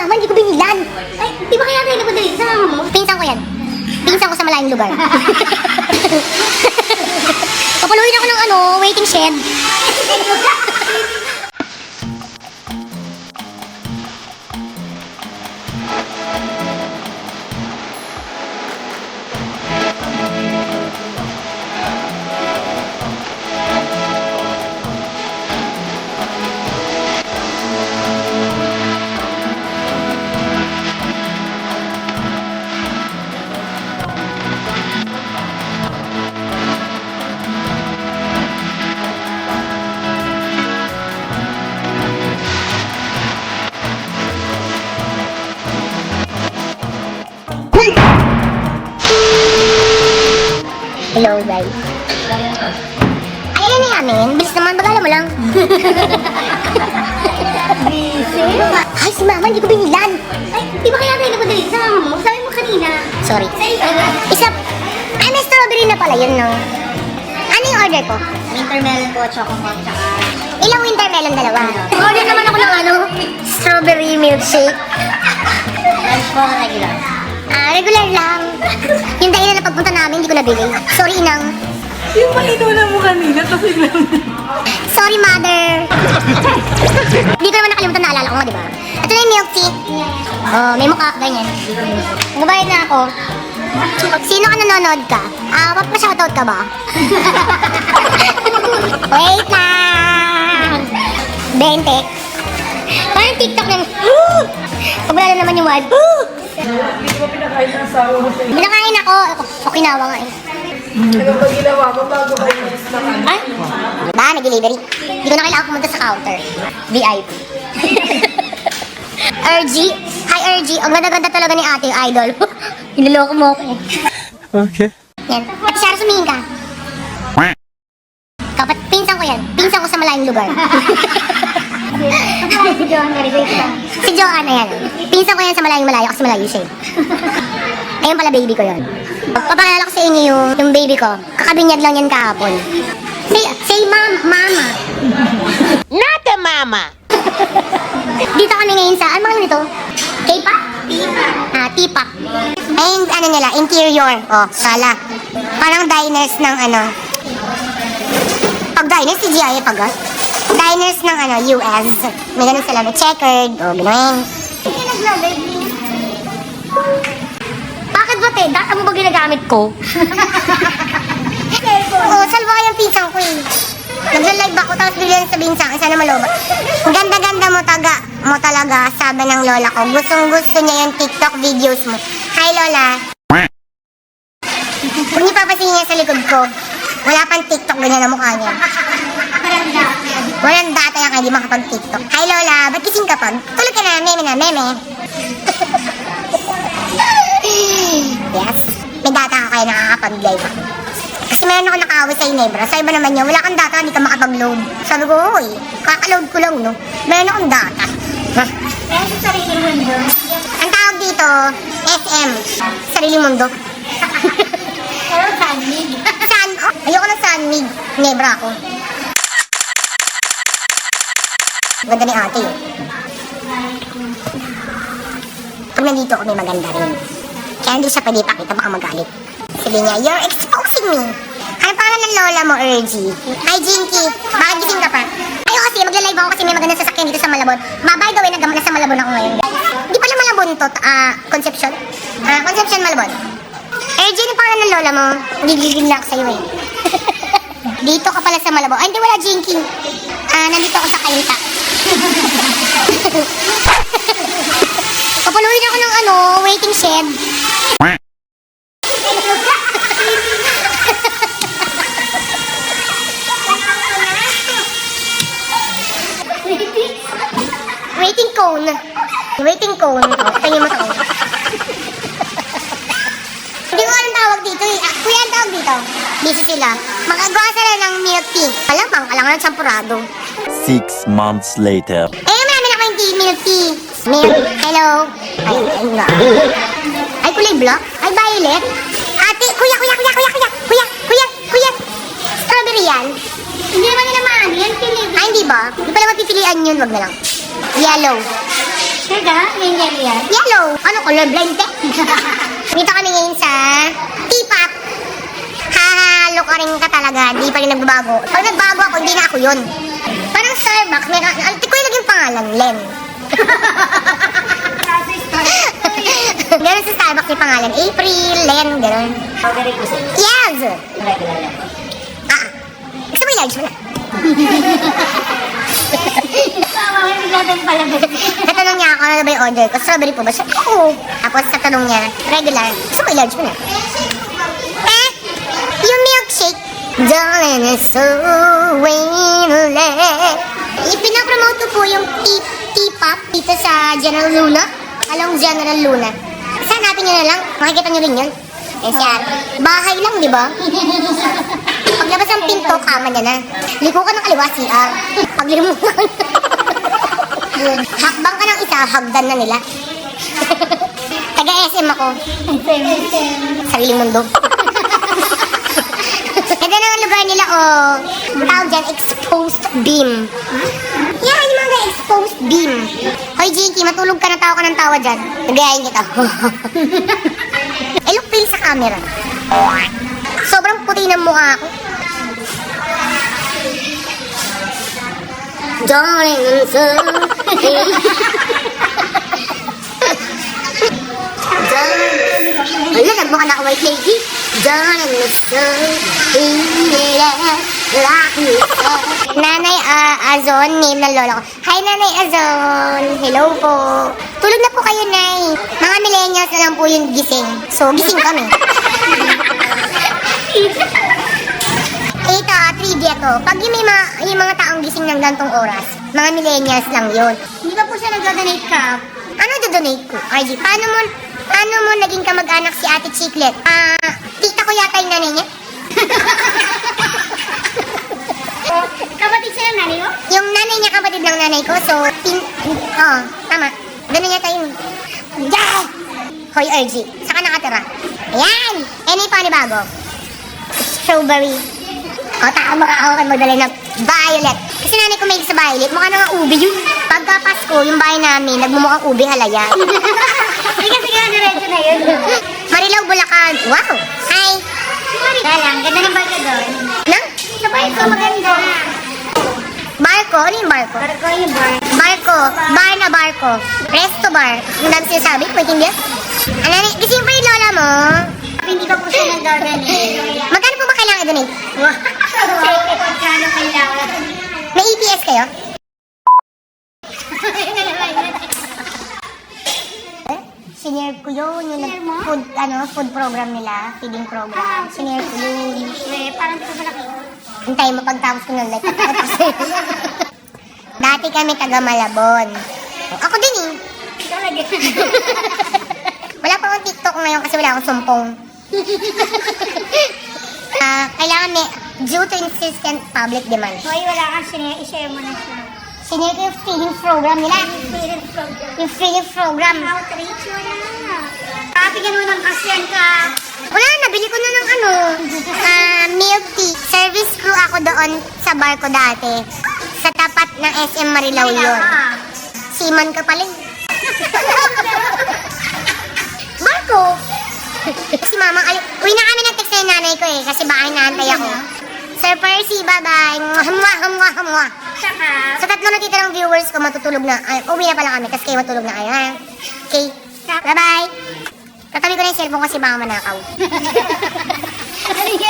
mama, hindi ko binilan. Ay, di ba kaya tayo napadali sa mama mo? Pinsan ko yan. Pinsan ko sa malayong lugar. Papaluin ako ng waiting shed. Hello guys. Ayan na namin. Bilis naman, bagala mo lang. Busy? Ay, si mama, hindi ko binilan. Ay, di ba kaya tayo napadali sa mama mo? Sabi mo kanina. Sorry. Ay, may strawberry na pala yun, no? Ano yung order ko? Wintermelon po, chocolate, tsaka... Ilang wintermelon? Dalawa. Order naman ako ng strawberry milkshake. Lunch po, regular. Regular lang. Yung dahilan na pagpunta namin, hindi ko nabili. Sorry, inang. Yung palito na mo kanina, tapos lang. Sorry, mother. Hindi ko naman nakalimutan, naalala ko nga, di ba? Ito na yung milk tea. Oh, may mukha, ganyan. Nagbayad na ako. Sino ka nanonood ka? Papashoutout ka ba? Wait lang. 20. Parang TikTok na. Pagwala naman yung wad. Hindi ko pinakain ng asawa mo sa'yo. Binakain ako. Okinawa nga eh. Ano ba ginawa mo bago kayo malis na kami? Ay? Ba, may delivery. Hindi ko na kailangan pumunta sa counter. VIP. RG? Hi RG. Ang ganda-ganda talaga ni ate, idol. Hinuloko mo ako eh. Okay. Yan. At Sarah, sumingin ka. Kapat, pinsan ko yan. Pinsan ko sa malayong lugar. Si Joanna, si Joanna yan. Pinsan ko yan sa malayong malayo kasi malayo siya. Ayun pala baby ko yun. Papakilala ko sa inyo yung baby ko. Kakabinyag lang yan kahapon. Say mama. Not a mama! Dito kami ngayon sa, ano mga nito? K-pop? T-pop. Ayun, ano nila, interior. Oh, sala. Parang diners ng pag diners, si GIA pag diners ng US. May ganun sila na checkered. O, binuin. Hindi nag-live. Bakit ba, te? Data mo ba ginagamit ko? Oo, salva kayong pinsang ko eh. Nag-live ako, tapos bigyan sabihin sa akin, sana maloba. Ang ganda-ganda mo talaga, sabi ng lola ko. Gustong-gusto niya yung TikTok videos mo. Hi, Lola. Kung niyo papasingin niya sa likod ko, wala pang TikTok, ganyan na mukha niya. Walang data yan kaya di makapag-TikTok. Hi, Lola. Ba't kising ka pag? Tulog ka na, meme. Yes. May data ka kaya nakakapag-live ako. Kasi meron ako nakaaway sa Inebra. Sa iba naman niya, wala kang data, hindi ka makapag-load. Sabi ko, oy, kakaload ko lang, no? Meron akong data. Kaya sa sarili mundo. Ang tawag dito, SM. Sarili mundo. Pero sunmig. Ayoko ng Sunmig. Inebra ako. Ganda ni ate eh. Pag nandito ako, may maganda rin. Kaya hindi siya pwede ipakita, baka magalit. Sabi niya, you're exposing me. Ano pangalan ng lola mo, Ergie? Hi, Jinky. Bakit gising ka pa? Ay, kasi magla-live ako kasi may magandang sasakyan dito sa Malabon. By the way, nasa Malabon ako ngayon. Di pala Malabon to, Concepcion? Concepcion, Malabon. Ergie, ano pangalan ng lola mo? Gigigil lang ako sa'yo eh. Dito ka pala sa Malabon. Ay, hindi, wala, Jinky. Nandito ako sa Kainta. Papaluin ako ng waiting shed. Waiting cone. Tingin mo to. Hindi ko anong tawag dito eh. Kuya, ang tawag dito. Busy sila. Magagawa sila ng milk tea. Alam ng champurado. 6 months later. Marami na akong milk tea. Milk. Hello. Ay, kulay black. Ay, violet. Ate, kuya. Strawberry yan. Hindi naman nila maano yan. Ay, hindi ba? Hindi pala mapipilian yun. Wag na lang. Yellow. Teka, may yellow yan. Yellow. Ano, colorblind ka? Dito kami ngayon sa T-pop. Hahalo ka rin ka talaga. Di pa rin nagbabago. Pag nagbago ako, hindi na ako yun. Parang Starbucks. Alti ko yung naging pangalan, Len. Ganun sa Starbucks yung pangalan. April, Len, ganun. Strawberry ko sa'yo. Yes! Regular yan. Gusto mo i-large mo na? Tama, may bigla pala doon. Natanong niya ako, ano ba yung order ko? Strawberry po ba siya? Oo. Tapos natanong niya, regular. Gusto mo i-large mo na? Yung milkshake. Darling, it's so winless. Ipinapromote ko po yung T-pop dito sa General Luna. Along General Luna. Hanapin niyo na lang. Makikita niyo rin yun. SR. Bahay lang, di ba? Paglabas ng pinto, kama niya na. Liko ka ng kaliwa, CR. Paglimutan. Hakbang ka ng isa, hagdan na nila. Taga-SM ako. Sariling mundo. Ganda na ang lugar nila, oh. Tawag dyan, exposed beam. Yan, yung mga exposed beam. Hoy, Jinky, matulog ka na, tawa ka ng tawa dyan. Nagayain kita. Look feel sa camera. Sobrang puti ng mukha ko. Darling, I'm so Wala, nagmukha na ako white lady. Darling, I'm so Nanay Azon, name ng lola ko. Hi, Nanay Azon. Hello po. Tulog na po kayo, Nay. Mga millennials na lang po yung gising. So, gising kami. Ito, trivia to. Pag yung mga taong gising ng gantong oras, mga millennials lang yun. Hindi ba po siya nag-donate cup? Ano do-donate ko? RG, paano mo naging kamag-anak si Ate Chiclet? Tita ko yata yung nanay niya. Kapatid siya ng nanay mo? Yung nanay niya kapatid ng nanay ko, so, tama. Ganun yata yung... Yeah! Hoy, RG, saka nakatira. Ayan! Any panibago? Strawberry. Tama ka ako kay magdala ng violet. Kasi nanay ko may sa violet, mukha na nga ubi yun. Pagka Pasko, yung bahay namin, nagmumukhang ubi halaya. Sige, diretso na yun. Marilaw, Bulacan. Wow! Hi! Kaya lang, ganda ng barko doon. Nang? Sa barko, maganda. Barko? Ano yung barko? Barko yung bar. Barko. Bar na barko. Resto bar. Yung dami sinasabi, maintindihan? Ano, gising pa yung lola mo? Hindi pa po siya nag-donate. Magkano po ba kailangan i-donate? Sige, pagkano kailangan. May EPS kayo? Senior ko yun, yung food program nila, feeding program. Senior ko yun. Parang di ko malaki. Hintayin mo pagtapos ko ng life. Dati kami taga Malabon. Ako din eh. Talaga. Wala pa akong TikTok ngayon kasi wala akong sumpong. Kailangan may due to insistent public demand. Hoy, wala kang sinaya. I-share mo na siya. Senior ko yung feeding program nila. Spirit program. Yung feeding program. Outreach, wala. Kapigyan mo ng kasyan ka. Wala, nabili ko na ng milk tea. Service crew ako doon sa bar ko dati. Sa tapat ng SM Marilao yun. Seaman ka pala. Barko! Si mama, uwi na kami ng text na yung nanay ko eh, kasi baka inaantay ako. Sir Percy, bye-bye. Mwah. Saka, Sa tatlo na titirang viewers ko, matutulog na. Uwi na pala kami, kasi kayo matulog na kayo. Ha? Okay, bye-bye. Tatabi ko na yung cellphone kasi baka manakaw. halika.